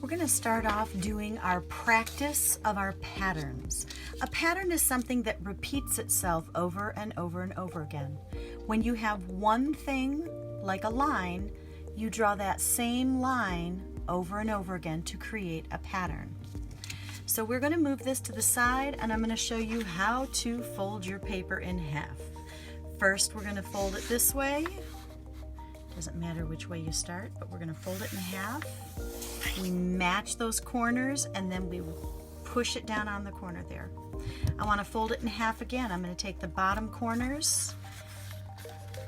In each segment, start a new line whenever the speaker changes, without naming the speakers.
We're going to start off doing our practice of our patterns. A pattern is something that repeats itself over and over and over again. When you have one thing, like a line, you draw that same line over and over again to create a pattern. So we're going to move this to the side, and I'm going to show you how to fold your paper in half. First, we're going to fold it this way. Doesn't matter which way you start, but we're going to fold it in half. We match those corners, and then we push it down on the corner there. I want to fold it in half again. I'm going to take the bottom corners,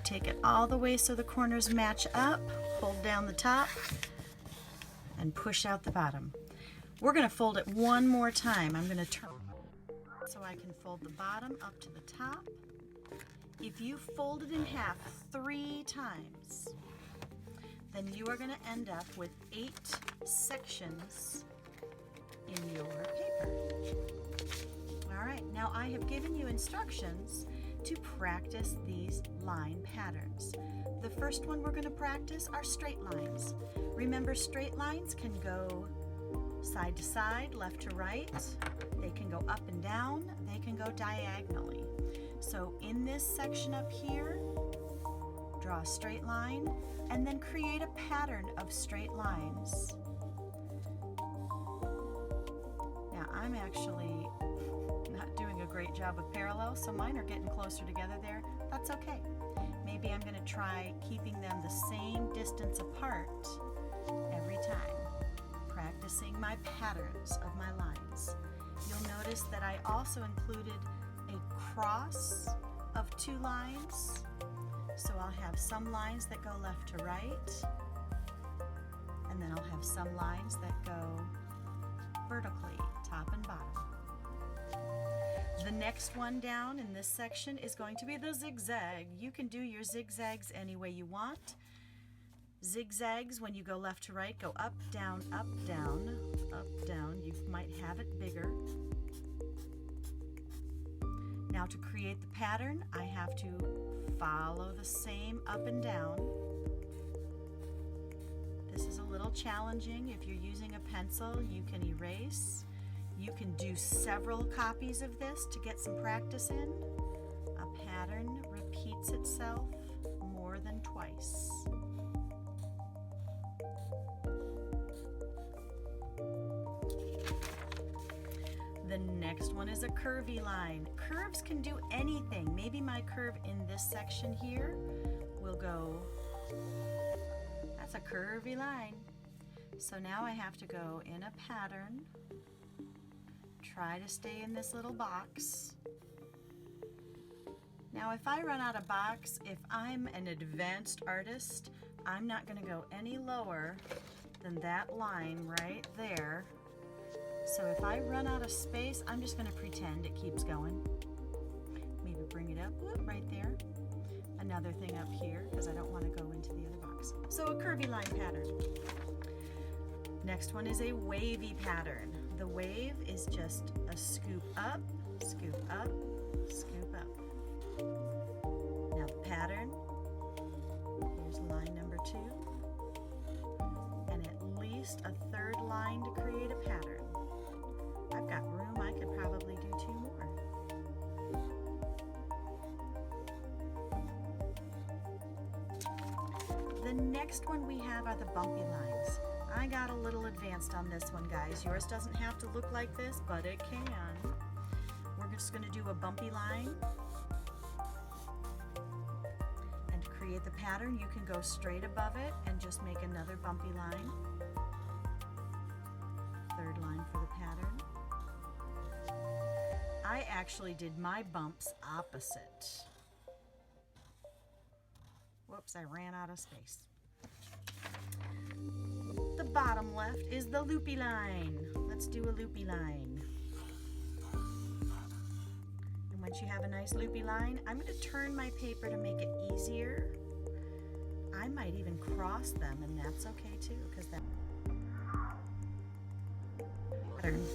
take it all the way so the corners match up, hold down the top, and push out the bottom. We're going to fold it one more time. I'm going to turn so I can fold the bottom up to the top. If you fold it in half 3 times, then you are going to end up with 8 sections in your paper. All right, now I have given you instructions to practice these line patterns. The first one we're going to practice are straight lines. Remember, straight lines can go side to side, left to right. They can go up and down. They can go diagonally. So in this section up here, draw a straight line and then create a pattern of straight lines. Now I'm actually not doing a great job of parallels, so mine are getting closer together there. That's okay. Maybe I'm going to try keeping them the same distance apart every time, practicing my patterns of my lines. You'll notice that I also included a cross of 2 lines. So I'll have some lines that go left to right, and then I'll have some lines that go vertically, top and bottom. The next one down in this section is going to be the zigzag. You can do your zigzags any way you want. Zigzags, when you go left to right, go up, down, up, down, up, down. You might have it bigger. Now to create the pattern, I have to follow the same up and down. This is a little challenging. If you're using a pencil, you can erase. You can do several copies of this to get some practice in. A pattern repeats itself more than twice. The next one is a curvy line. Curves can do anything. Maybe my curve in this section here will go, that's a curvy line. So now I have to go in a pattern, try to stay in this little box. Now if I run out of box, if I'm an advanced artist, I'm not going to go any lower than that line right there. So if I run out of space, I'm just going to pretend it keeps going. Maybe bring it up, whoop, right there. Another thing up here, because I don't want to go into the other box. So a curvy line pattern. Next one is a wavy pattern. The wave is just a scoop up, scoop up, scoop up. Now the pattern, here's line number 2. And at least a 3rd line to create a pattern. I've got room, I could probably do 2 more. The next one we have are the bumpy lines. I got a little advanced on this one, guys. Yours doesn't have to look like this, but it can. We're just going to do a bumpy line. And to create the pattern, you can go straight above it and just make another bumpy line. 3rd line for the pattern. I actually did my bumps opposite. Whoops, I ran out of space. The bottom left is the loopy line. Let's do a loopy line. And once you have a nice loopy line, I'm going to turn my paper to make it easier. I might even cross them, and that's okay too, because that pattern.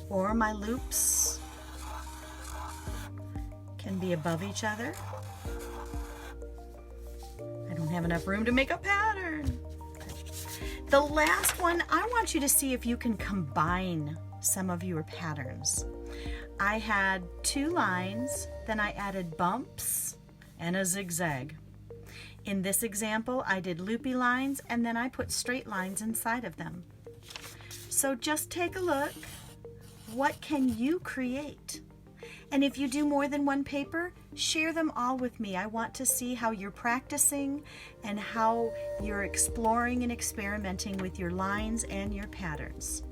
Or my loops can be above each other. I don't have enough room to make a pattern. The last one, I want you to see if you can combine some of your patterns. I had 2 lines, then I added bumps and a zigzag. In this example, I did loopy lines and then I put straight lines inside of them. So just take a look. What can you create? And if you do more than one paper, share them all with me. I want to see how you're practicing and how you're exploring and experimenting with your lines and your patterns.